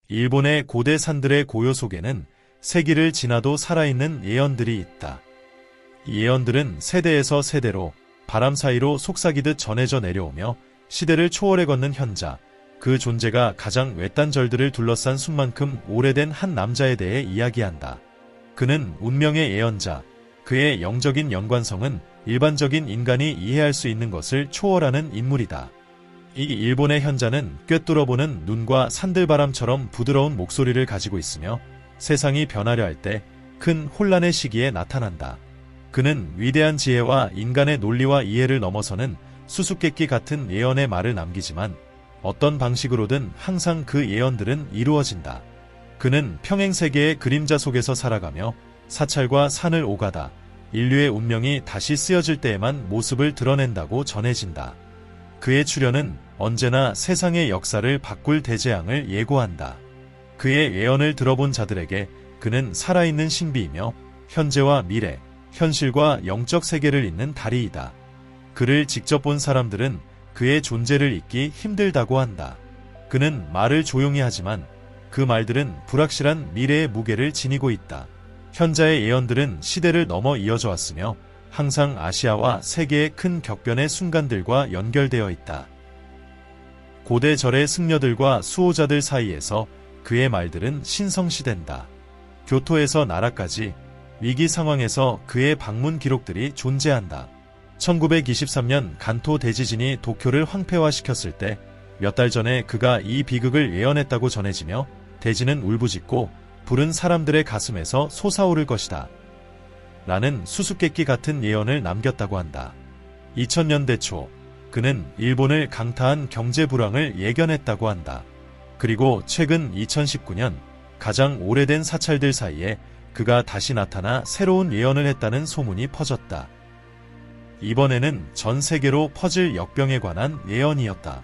일본의 고대 산들의 고요 속에는 세기를 지나도 살아있는 예언들이 있다. 이 예언들은 세대에서 세대로 바람 사이로 속삭이듯 전해져 내려오며 시대를 초월해 걷는 현자, 그 존재가 가장 외딴 절들을 둘러싼 숲만큼 오래된 한 남자에 대해 이야기한다. 그는 운명의 예언자, 그의 영적인 연관성은 일반적인 인간이 이해할 수 있는 것을 초월하는 인물이다. 이 일본의 현자는 꿰뚫어보는 눈과 산들바람처럼 부드러운 목소리를 가지고 있으며 세상이 변하려 할 때 큰 혼란의 시기에 나타난다. 그는 위대한 지혜와 인간의 논리와 이해를 넘어서는 수수께끼 같은 예언의 말을 남기지만 어떤 방식으로든 항상 그 예언들은 이루어진다. 그는 평행세계의 그림자 속에서 살아가며 사찰과 산을 오가다 인류의 운명이 다시 쓰여질 때에만 모습을 드러낸다고 전해진다. 그의 출현은 언제나 세상의 역사를 바꿀 대재앙을 예고한다. 그의 예언을 들어본 자들에게 그는 살아있는 신비이며 현재와 미래, 현실과 영적 세계를 잇는 다리이다. 그를 직접 본 사람들은 그의 존재를 잊기 힘들다고 한다. 그는 말을 조용히 하지만 그 말들은 불확실한 미래의 무게를 지니고 있다. 현자의 예언들은 시대를 넘어 이어져 왔으며 항상 아시아와 세계의 큰 격변의 순간들과 연결되어 있다. 고대 절의 승려들과 수호자들 사이에서 그의 말들은 신성시된다. 교토에서 나라까지 위기 상황에서 그의 방문 기록들이 존재한다. 1923년 간토 대지진이 도쿄를 황폐화시켰을 때 몇 달 전에 그가 이 비극을 예언했다고 전해지며 대지는 울부짖고 불은 사람들의 가슴에서 솟아오를 것이다. 라는 수수께끼 같은 예언을 남겼다고 한다. 2000년대 초 그는 일본을 강타한 경제 불황을 예견했다고 한다. 그리고 최근 2019년 가장 오래된 사찰들 사이에 그가 다시 나타나 새로운 예언을 했다는 소문이 퍼졌다. 이번에는 전 세계로 퍼질 역병에 관한 예언이었다.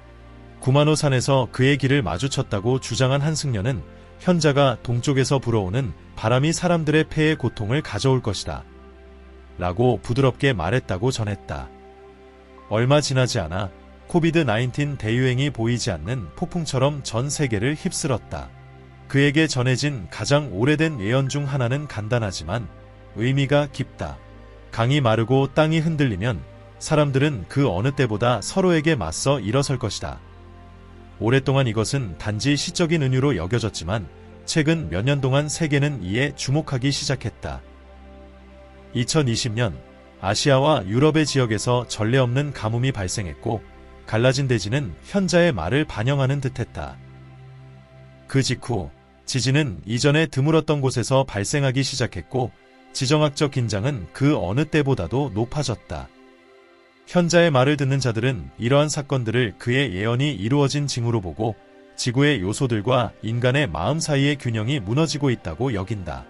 구마노산에서 그의 길을 마주쳤다고 주장한 한 승려는 현자가 동쪽에서 불어오는 바람이 사람들의 폐에 고통을 가져올 것이다. 라고 부드럽게 말했다고 전했다. 얼마 지나지 않아 코비드-19 대유행이 보이지 않는 폭풍처럼 전 세계를 휩쓸었다. 그에게 전해진 가장 오래된 예언 중 하나는 간단하지만 의미가 깊다. 강이 마르고 땅이 흔들리면 사람들은 그 어느 때보다 서로에게 맞서 일어설 것이다. 오랫동안 이것은 단지 시적인 은유로 여겨졌지만 최근 몇 년 동안 세계는 이에 주목하기 시작했다. 2020년 아시아와 유럽의 지역에서 전례 없는 가뭄이 발생했고 갈라진 대지는 현자의 말을 반영하는 듯했다. 그 직후 지진은 이전에 드물었던 곳에서 발생하기 시작했고 지정학적 긴장은 그 어느 때보다도 높아졌다. 현자의 말을 듣는 자들은 이러한 사건들을 그의 예언이 이루어진 징후로 보고 지구의 요소들과 인간의 마음 사이의 균형이 무너지고 있다고 여긴다.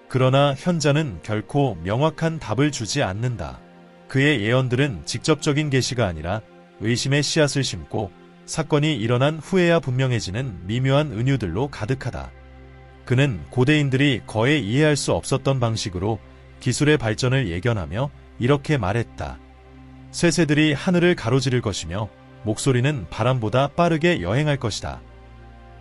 그러나 현자는 결코 명확한 답을 주지 않는다. 그의 예언들은 직접적인 계시가 아니라 의심의 씨앗을 심고 사건이 일어난 후에야 분명해지는 미묘한 은유들로 가득하다. 그는 고대인들이 거의 이해할 수 없었던 방식으로 기술의 발전을 예견하며 이렇게 말했다. 쇠새들이 하늘을 가로지를 것이며 목소리는 바람보다 빠르게 여행할 것이다.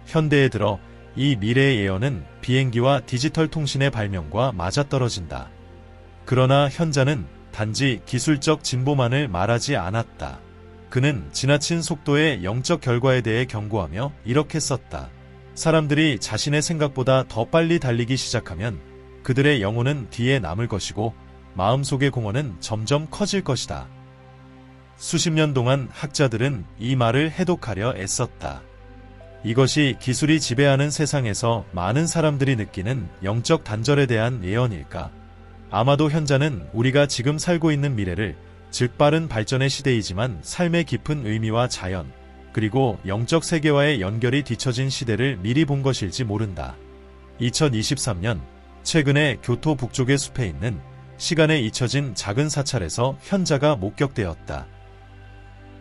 현대에 들어 이 미래의 예언은 비행기와 디지털 통신의 발명과 맞아떨어진다. 그러나 현자는 단지 기술적 진보만을 말하지 않았다. 그는 지나친 속도의 영적 결과에 대해 경고하며 이렇게 썼다. 사람들이 자신의 생각보다 더 빨리 달리기 시작하면 그들의 영혼은 뒤에 남을 것이고 마음속의 공허는 점점 커질 것이다. 수십 년 동안 학자들은 이 말을 해독하려 애썼다. 이것이 기술이 지배하는 세상에서 많은 사람들이 느끼는 영적 단절에 대한 예언일까? 아마도 현자는 우리가 지금 살고 있는 미래를, 즉 빠른 발전의 시대이지만 삶의 깊은 의미와 자연, 그리고 영적 세계와의 연결이 뒤처진 시대를 미리 본 것일지 모른다. 2023년 최근에 교토 북쪽의 숲에 있는 시간에 잊혀진 작은 사찰에서 현자가 목격되었다.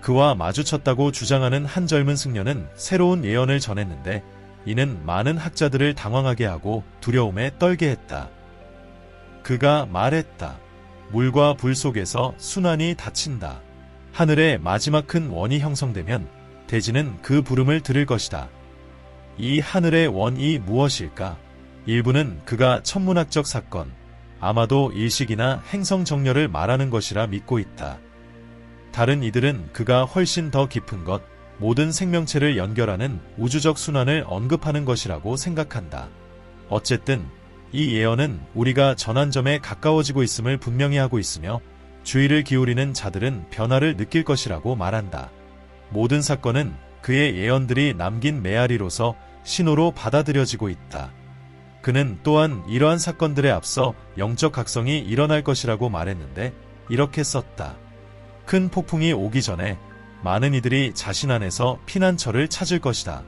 그와 마주쳤다고 주장하는 한 젊은 승려는 새로운 예언을 전했는데 이는 많은 학자들을 당황하게 하고 두려움에 떨게 했다. 그가 말했다. 물과 불 속에서 순환이 닫힌다. 하늘에 마지막 큰 원이 형성되면 대지는 그 부름을 들을 것이다. 이 하늘의 원이 무엇일까? 일부는 그가 천문학적 사건, 아마도 일식이나 행성 정렬을 말하는 것이라 믿고 있다. 다른 이들은 그가 훨씬 더 깊은 것, 모든 생명체를 연결하는 우주적 순환을 언급하는 것이라고 생각한다. 어쨌든 이 예언은 우리가 전환점에 가까워지고 있음을 분명히 하고 있으며 주의를 기울이는 자들은 변화를 느낄 것이라고 말한다. 모든 사건은 그의 예언들이 남긴 메아리로서 신호로 받아들여지고 있다. 그는 또한 이러한 사건들에 앞서 영적 각성이 일어날 것이라고 말했는데 이렇게 썼다. 큰 폭풍이 오기 전에 많은 이들이 자신 안에서 피난처를 찾을 것이다.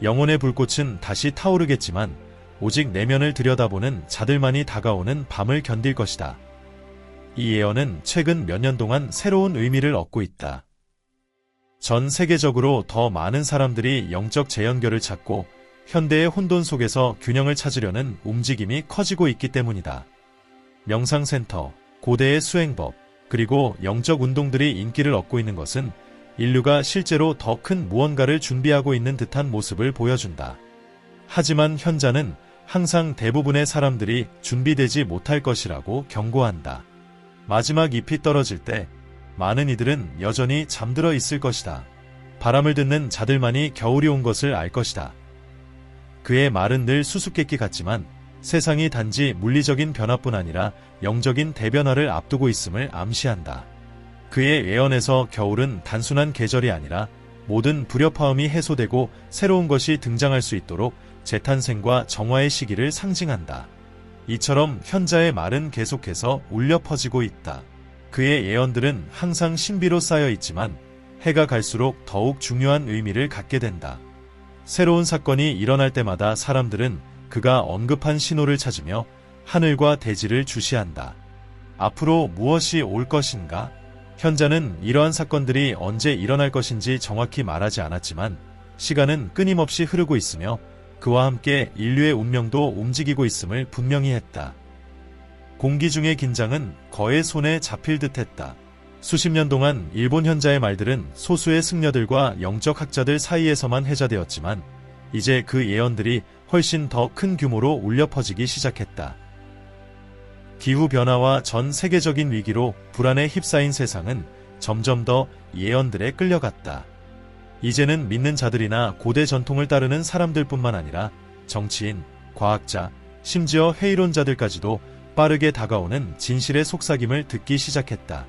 영혼의 불꽃은 다시 타오르겠지만 오직 내면을 들여다보는 자들만이 다가오는 밤을 견딜 것이다. 이 예언은 최근 몇 년 동안 새로운 의미를 얻고 있다. 전 세계적으로 더 많은 사람들이 영적 재연결을 찾고 현대의 혼돈 속에서 균형을 찾으려는 움직임이 커지고 있기 때문이다. 명상센터, 고대의 수행법, 그리고 영적 운동들이 인기를 얻고 있는 것은 인류가 실제로 더 큰 무언가를 준비하고 있는 듯한 모습을 보여준다. 하지만 현자는 항상 대부분의 사람들이 준비되지 못할 것이라고 경고한다. 마지막 잎이 떨어질 때 많은 이들은 여전히 잠들어 있을 것이다. 바람을 듣는 자들만이 겨울이 온 것을 알 것이다. 그의 말은 늘 수수께끼 같지만 세상이 단지 물리적인 변화뿐 아니라 영적인 대변화를 앞두고 있음을 암시한다. 그의 예언에서 겨울은 단순한 계절이 아니라 모든 불협화음이 해소되고 새로운 것이 등장할 수 있도록 재탄생과 정화의 시기를 상징한다. 이처럼 현자의 말은 계속해서 울려 퍼지고 있다. 그의 예언들은 항상 신비로 쌓여 있지만 해가 갈수록 더욱 중요한 의미를 갖게 된다. 새로운 사건이 일어날 때마다 사람들은 그가 언급한 신호를 찾으며 하늘과 대지를 주시한다. 앞으로 무엇이 올 것인가? 현자는 이러한 사건들이 언제 일어날 것인지 정확히 말하지 않았지만 시간은 끊임없이 흐르고 있으며 그와 함께 인류의 운명도 움직이고 있음을 분명히 했다. 공기 중의 긴장은 거의 손에 잡힐 듯했다. 수십 년 동안 일본 현자의 말들은 소수의 승려들과 영적 학자들 사이에서만 해자되었지만 이제 그 예언들이 훨씬 더 큰 규모로 울려 퍼지기 시작했다. 기후변화와 전 세계적인 위기로 불안에 휩싸인 세상은 점점 더 예언들에 끌려갔다. 이제는 믿는 자들이나 고대 전통을 따르는 사람들뿐만 아니라 정치인, 과학자, 심지어 회의론자들까지도 빠르게 다가오는 진실의 속삭임을 듣기 시작했다.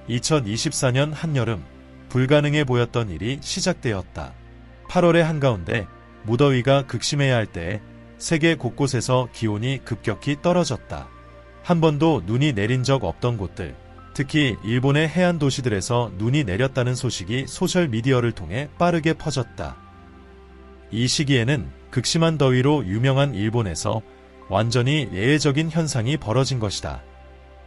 2024년 한여름, 불가능해 보였던 일이 시작되었다. 8월의 한가운데 무더위가 극심해야 할 때에 세계 곳곳에서 기온이 급격히 떨어졌다. 한 번도 눈이 내린 적 없던 곳들, 특히 일본의 해안 도시들에서 눈이 내렸다는 소식이 소셜미디어를 통해 빠르게 퍼졌다. 이 시기에는 극심한 더위로 유명한 일본에서 완전히 예외적인 현상이 벌어진 것이다.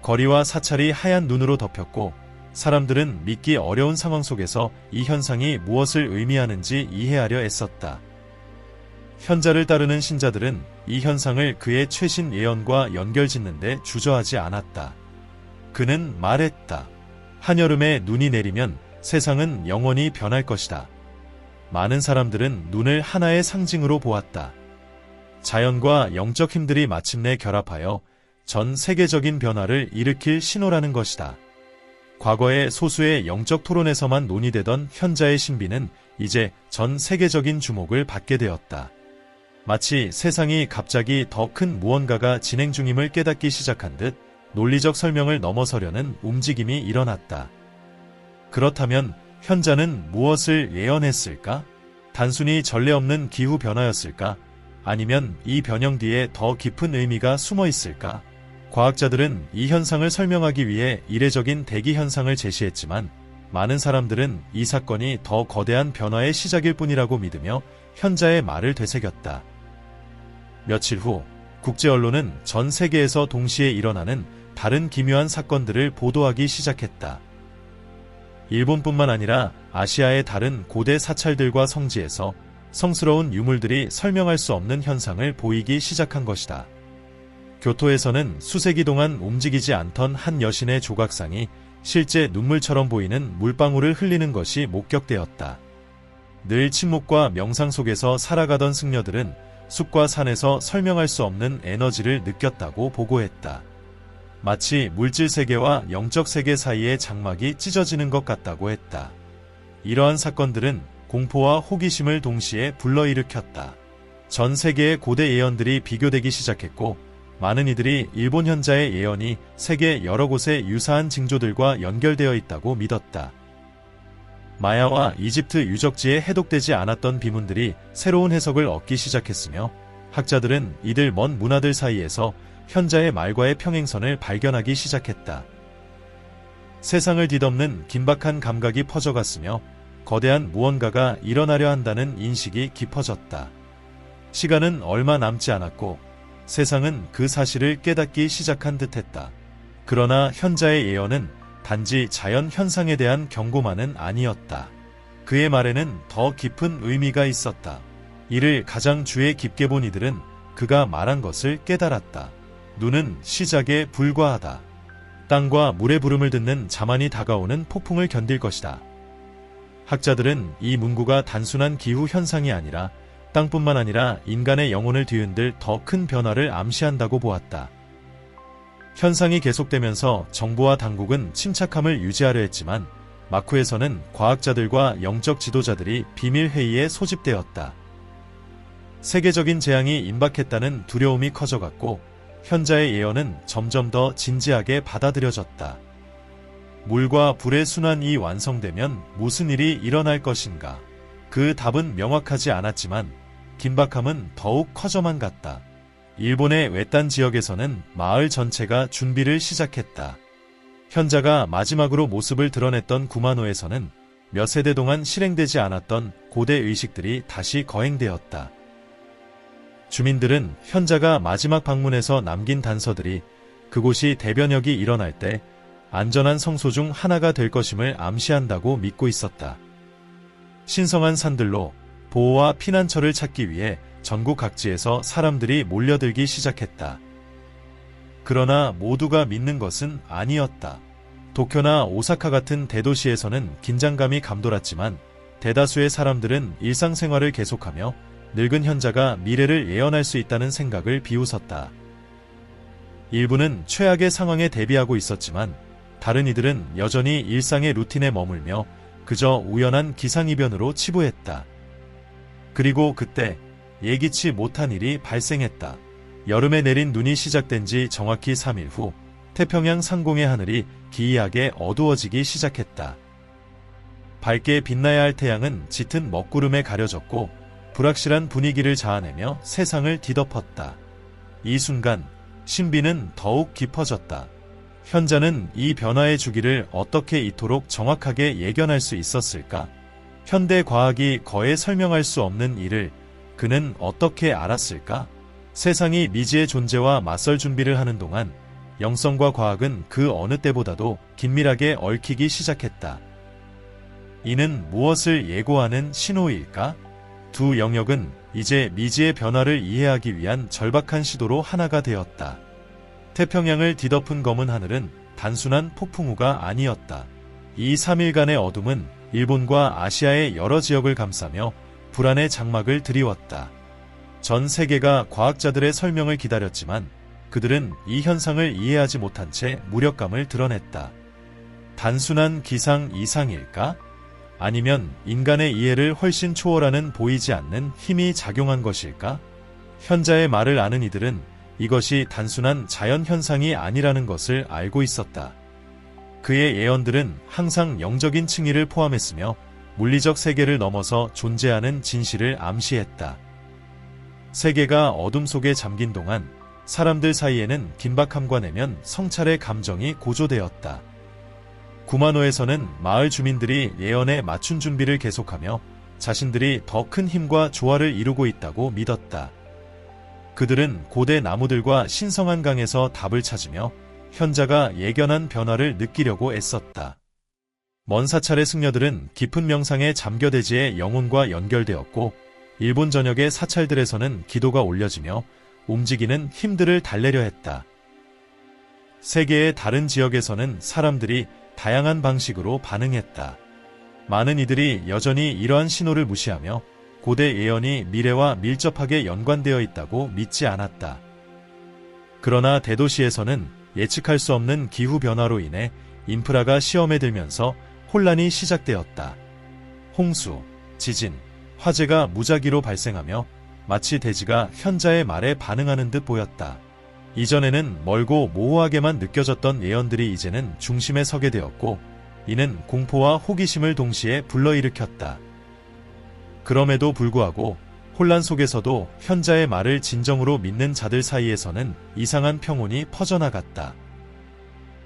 거리와 사찰이 하얀 눈으로 덮였고 사람들은 믿기 어려운 상황 속에서 이 현상이 무엇을 의미하는지 이해하려 애썼다. 현자를 따르는 신자들은 이 현상을 그의 최신 예언과 연결짓는데 주저하지 않았다. 그는 말했다. 한여름에 눈이 내리면 세상은 영원히 변할 것이다. 많은 사람들은 눈을 하나의 상징으로 보았다. 자연과 영적 힘들이 마침내 결합하여 전 세계적인 변화를 일으킬 신호라는 것이다. 과거의 소수의 영적 토론에서만 논의되던 현자의 신비는 이제 전 세계적인 주목을 받게 되었다. 마치 세상이 갑자기 더 큰 무언가가 진행 중임을 깨닫기 시작한 듯 논리적 설명을 넘어서려는 움직임이 일어났다. 그렇다면 현자는 무엇을 예언했을까? 단순히 전례 없는 기후 변화였을까? 아니면 이 변형 뒤에 더 깊은 의미가 숨어 있을까? 과학자들은 이 현상을 설명하기 위해 이례적인 대기 현상을 제시했지만 많은 사람들은 이 사건이 더 거대한 변화의 시작일 뿐이라고 믿으며 현자의 말을 되새겼다. 며칠 후 국제 언론은 전 세계에서 동시에 일어나는 다른 기묘한 사건들을 보도하기 시작했다. 일본뿐만 아니라 아시아의 다른 고대 사찰들과 성지에서 성스러운 유물들이 설명할 수 없는 현상을 보이기 시작한 것이다. 교토에서는 수세기 동안 움직이지 않던 한 여신의 조각상이 실제 눈물처럼 보이는 물방울을 흘리는 것이 목격되었다. 늘 침묵과 명상 속에서 살아가던 승려들은 숲과 산에서 설명할 수 없는 에너지를 느꼈다고 보고했다. 마치 물질 세계와 영적 세계 사이의 장막이 찢어지는 것 같다고 했다. 이러한 사건들은 공포와 호기심을 동시에 불러일으켰다. 전 세계의 고대 예언들이 비교되기 시작했고, 많은 이들이 일본 현자의 예언이 세계 여러 곳의 유사한 징조들과 연결되어 있다고 믿었다. 마야와 이집트 유적지에 해독되지 않았던 비문들이 새로운 해석을 얻기 시작했으며, 학자들은 이들 먼 문화들 사이에서 현자의 말과의 평행선을 발견하기 시작했다. 세상을 뒤덮는 긴박한 감각이 퍼져갔으며 거대한 무언가가 일어나려 한다는 인식이 깊어졌다. 시간은 얼마 남지 않았고 세상은 그 사실을 깨닫기 시작한 듯했다. 그러나 현자의 예언은 단지 자연 현상에 대한 경고만은 아니었다. 그의 말에는 더 깊은 의미가 있었다. 이를 가장 주의 깊게 본 이들은 그가 말한 것을 깨달았다. 눈은 시작에 불과하다. 땅과 물의 부름을 듣는 자만이 다가오는 폭풍을 견딜 것이다. 학자들은 이 문구가 단순한 기후 현상이 아니라 땅뿐만 아니라 인간의 영혼을 뒤흔들 더 큰 변화를 암시한다고 보았다. 현상이 계속되면서 정부와 당국은 침착함을 유지하려 했지만 마쿠에서는 과학자들과 영적 지도자들이 비밀회의에 소집되었다. 세계적인 재앙이 임박했다는 두려움이 커져갔고 현자의 예언은 점점 더 진지하게 받아들여졌다. 물과 불의 순환이 완성되면 무슨 일이 일어날 것인가? 그 답은 명확하지 않았지만 긴박함은 더욱 커져만 갔다. 일본의 외딴 지역에서는 마을 전체가 준비를 시작했다. 현자가 마지막으로 모습을 드러냈던 구마노에서는 몇 세대 동안 실행되지 않았던 고대 의식들이 다시 거행되었다. 주민들은 현자가 마지막 방문에서 남긴 단서들이 그곳이 대변역이 일어날 때 안전한 성소 중 하나가 될 것임을 암시한다고 믿고 있었다. 신성한 산들로 보호와 피난처를 찾기 위해 전국 각지에서 사람들이 몰려들기 시작했다. 그러나 모두가 믿는 것은 아니었다. 도쿄나 오사카 같은 대도시에서는 긴장감이 감돌았지만 대다수의 사람들은 일상생활을 계속하며 늙은 현자가 미래를 예언할 수 있다는 생각을 비웃었다. 일부는 최악의 상황에 대비하고 있었지만 다른 이들은 여전히 일상의 루틴에 머물며 그저 우연한 기상이변으로 치부했다. 그리고 그때 예기치 못한 일이 발생했다. 여름에 내린 눈이 시작된 지 정확히 3일 후 태평양 상공의 하늘이 기이하게 어두워지기 시작했다. 밝게 빛나야 할 태양은 짙은 먹구름에 가려졌고 불확실한 분위기를 자아내며 세상을 뒤덮었다. 이 순간 신비는 더욱 깊어졌다. 현자는 이 변화의 주기를 어떻게 이토록 정확하게 예견할 수 있었을까? 현대 과학이 거의 설명할 수 없는 일을 그는 어떻게 알았을까? 세상이 미지의 존재와 맞설 준비를 하는 동안 영성과 과학은 그 어느 때보다도 긴밀하게 얽히기 시작했다. 이는 무엇을 예고하는 신호일까? 두 영역은 이제 미지의 변화를 이해하기 위한 절박한 시도로 하나가 되었다. 태평양을 뒤덮은 검은 하늘은 단순한 폭풍우가 아니었다. 이 3일간의 어둠은 일본과 아시아의 여러 지역을 감싸며 불안의 장막을 드리웠다. 전 세계가 과학자들의 설명을 기다렸지만 그들은 이 현상을 이해하지 못한 채 무력감을 드러냈다. 단순한 기상 이상일까? 아니면 인간의 이해를 훨씬 초월하는 보이지 않는 힘이 작용한 것일까? 현자의 말을 아는 이들은 이것이 단순한 자연현상이 아니라는 것을 알고 있었다. 그의 예언들은 항상 영적인 층위를 포함했으며 물리적 세계를 넘어서 존재하는 진실을 암시했다. 세계가 어둠 속에 잠긴 동안 사람들 사이에는 긴박함과 내면 성찰의 감정이 고조되었다. 구마노에서는 마을 주민들이 예언에 맞춘 준비를 계속하며 자신들이 더 큰 힘과 조화를 이루고 있다고 믿었다. 그들은 고대 나무들과 신성한 강에서 답을 찾으며 현자가 예견한 변화를 느끼려고 애썼다. 먼 사찰의 승려들은 깊은 명상에 잠겨대지에 영혼과 연결되었고 일본 전역의 사찰들에서는 기도가 올려지며 움직이는 힘들을 달래려 했다. 세계의 다른 지역에서는 사람들이 다양한 방식으로 반응했다. 많은 이들이 여전히 이러한 신호를 무시하며 고대 예언이 미래와 밀접하게 연관되어 있다고 믿지 않았다. 그러나 대도시에서는 예측할 수 없는 기후변화로 인해 인프라가 시험에 들면서 혼란이 시작되었다. 홍수, 지진, 화재가 무작위로 발생하며 마치 대지가 현자의 말에 반응하는 듯 보였다. 이전에는 멀고 모호하게만 느껴졌던 예언들이 이제는 중심에 서게 되었고, 이는 공포와 호기심을 동시에 불러일으켰다. 그럼에도 불구하고 혼란 속에서도 현자의 말을 진정으로 믿는 자들 사이에서는 이상한 평온이 퍼져나갔다.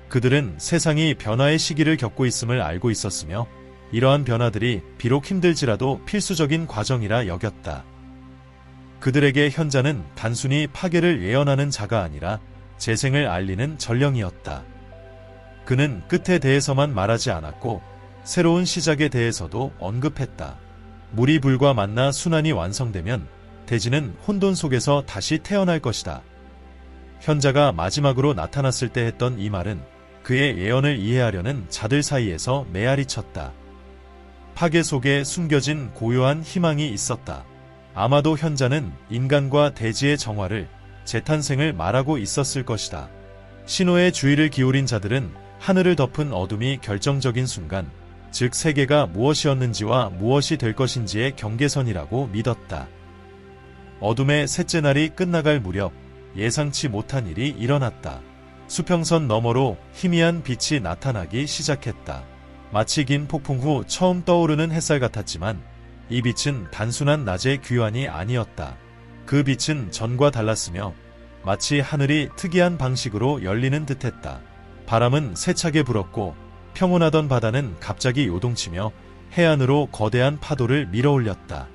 그들은 세상이 변화의 시기를 겪고 있음을 알고 있었으며, 이러한 변화들이 비록 힘들지라도 필수적인 과정이라 여겼다. 그들에게 현자는 단순히 파괴를 예언하는 자가 아니라 재생을 알리는 전령이었다. 그는 끝에 대해서만 말하지 않았고 새로운 시작에 대해서도 언급했다. 물이 불과 만나 순환이 완성되면 대지는 혼돈 속에서 다시 태어날 것이다. 현자가 마지막으로 나타났을 때 했던 이 말은 그의 예언을 이해하려는 자들 사이에서 메아리 쳤다. 파괴 속에 숨겨진 고요한 희망이 있었다. 아마도 현자는 인간과 대지의 정화를, 재탄생을 말하고 있었을 것이다. 신호의 주의를 기울인 자들은 하늘을 덮은 어둠이 결정적인 순간, 즉 세계가 무엇이었는지와 무엇이 될 것인지의 경계선이라고 믿었다. 어둠의 셋째 날이 끝나갈 무렵 예상치 못한 일이 일어났다. 수평선 너머로 희미한 빛이 나타나기 시작했다. 마치 긴 폭풍 후 처음 떠오르는 햇살 같았지만 이 빛은 단순한 낮의 귀환이 아니었다. 그 빛은 전과 달랐으며 마치 하늘이 특이한 방식으로 열리는 듯했다. 바람은 세차게 불었고 평온하던 바다는 갑자기 요동치며 해안으로 거대한 파도를 밀어올렸다.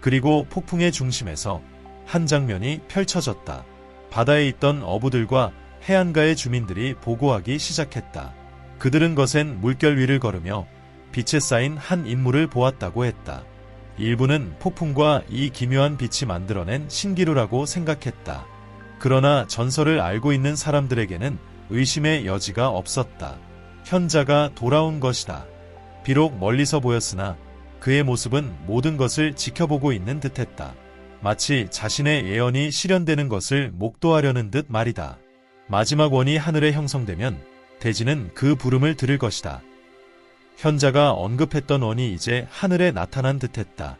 그리고 폭풍의 중심에서 한 장면이 펼쳐졌다. 바다에 있던 어부들과 해안가의 주민들이 보고하기 시작했다. 그들은 거센 물결 위를 걸으며 빛에 쌓인 한 인물을 보았다고 했다. 일부는 폭풍과 이 기묘한 빛이 만들어낸 신기루라고 생각했다. 그러나 전설을 알고 있는 사람들에게는 의심의 여지가 없었다. 현자가 돌아온 것이다. 비록 멀리서 보였으나 그의 모습은 모든 것을 지켜보고 있는 듯했다. 마치 자신의 예언이 실현되는 것을 목도하려는 듯 말이다. 마지막 원이 하늘에 형성되면 대지는 그 부름을 들을 것이다. 현자가 언급했던 원이 이제 하늘에 나타난 듯했다.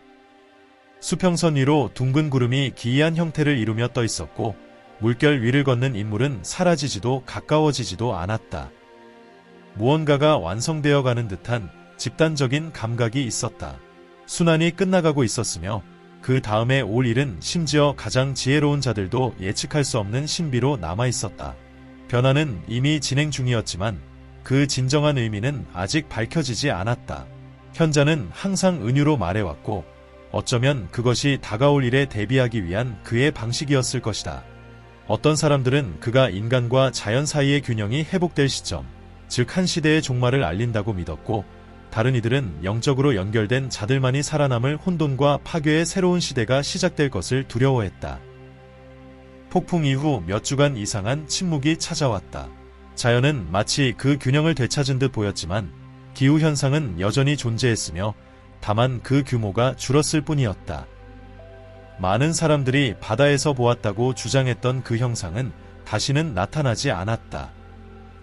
수평선 위로 둥근 구름이 기이한 형태를 이루며 떠 있었고 물결 위를 걷는 인물은 사라지지도 가까워지지도 않았다. 무언가가 완성되어 가는 듯한 집단적인 감각이 있었다. 순환이 끝나가고 있었으며 그 다음에 올 일은 심지어 가장 지혜로운 자들도 예측할 수 없는 신비로 남아있었다. 변화는 이미 진행 중이었지만 그 진정한 의미는 아직 밝혀지지 않았다. 현자는 항상 은유로 말해왔고 어쩌면 그것이 다가올 일에 대비하기 위한 그의 방식이었을 것이다. 어떤 사람들은 그가 인간과 자연 사이의 균형이 회복될 시점, 즉 한 시대의 종말을 알린다고 믿었고, 다른 이들은 영적으로 연결된 자들만이 살아남을 혼돈과 파괴의 새로운 시대가 시작될 것을 두려워했다. 폭풍 이후 몇 주간 이상한 침묵이 찾아왔다. 자연은 마치 그 균형을 되찾은 듯 보였지만 기후현상은 여전히 존재했으며 다만 그 규모가 줄었을 뿐이었다. 많은 사람들이 바다에서 보았다고 주장했던 그 형상은 다시는 나타나지 않았다.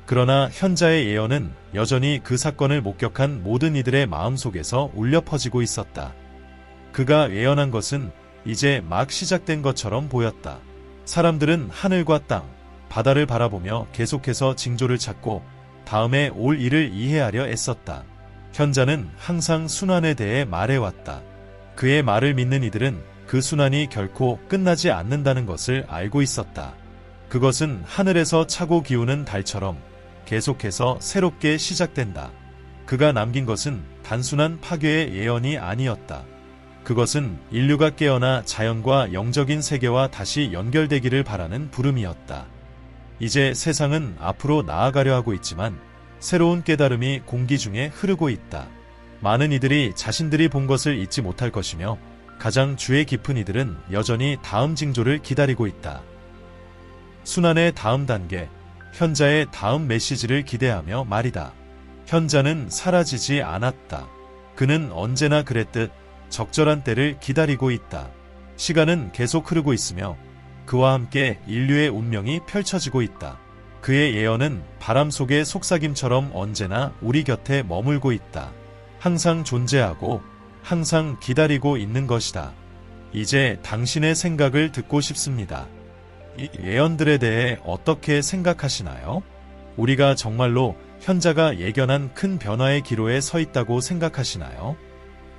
그러나 현자의 예언은 여전히 그 사건을 목격한 모든 이들의 마음속에서 울려 퍼지고 있었다. 그가 예언한 것은 이제 막 시작된 것처럼 보였다. 사람들은 하늘과 땅, 바다를 바라보며 계속해서 징조를 찾고 다음에 올 일을 이해하려 애썼다. 현자는 항상 순환에 대해 말해왔다. 그의 말을 믿는 이들은 그 순환이 결코 끝나지 않는다는 것을 알고 있었다. 그것은 하늘에서 차고 기우는 달처럼 계속해서 새롭게 시작된다. 그가 남긴 것은 단순한 파괴의 예언이 아니었다. 그것은 인류가 깨어나 자연과 영적인 세계와 다시 연결되기를 바라는 부름이었다. 이제 세상은 앞으로 나아가려 하고 있지만 새로운 깨달음이 공기 중에 흐르고 있다. 많은 이들이 자신들이 본 것을 잊지 못할 것이며 가장 주의 깊은 이들은 여전히 다음 징조를 기다리고 있다. 순환의 다음 단계, 현자의 다음 메시지를 기대하며 말이다. 현자는 사라지지 않았다. 그는 언제나 그랬듯 적절한 때를 기다리고 있다. 시간은 계속 흐르고 있으며 그와 함께 인류의 운명이 펼쳐지고 있다. 그의 예언은 바람 속의 속삭임처럼 언제나 우리 곁에 머물고 있다. 항상 존재하고 항상 기다리고 있는 것이다. 이제 당신의 생각을 듣고 싶습니다. 이 예언들에 대해 어떻게 생각하시나요? 우리가 정말로 현자가 예견한 큰 변화의 기로에 서 있다고 생각하시나요?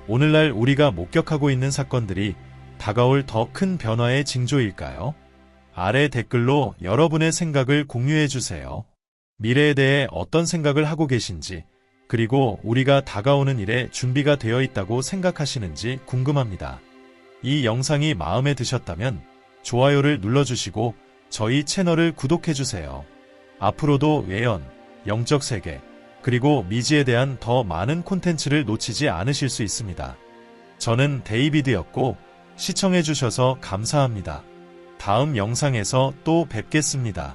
오늘날 우리가 목격하고 있는 사건들이 다가올 더 큰 변화의 징조일까요? 아래 댓글로 여러분의 생각을 공유해 주세요. 미래에 대해 어떤 생각을 하고 계신지, 그리고 우리가 다가오는 일에 준비가 되어 있다고 생각하시는지 궁금합니다. 이 영상이 마음에 드셨다면 좋아요를 눌러주시고 저희 채널을 구독해주세요. 앞으로도 예언, 영적 세계, 그리고 미지에 대한 더 많은 콘텐츠를 놓치지 않으실 수 있습니다. 저는 데이비드였고 시청해주셔서 감사합니다. 다음 영상에서 또 뵙겠습니다.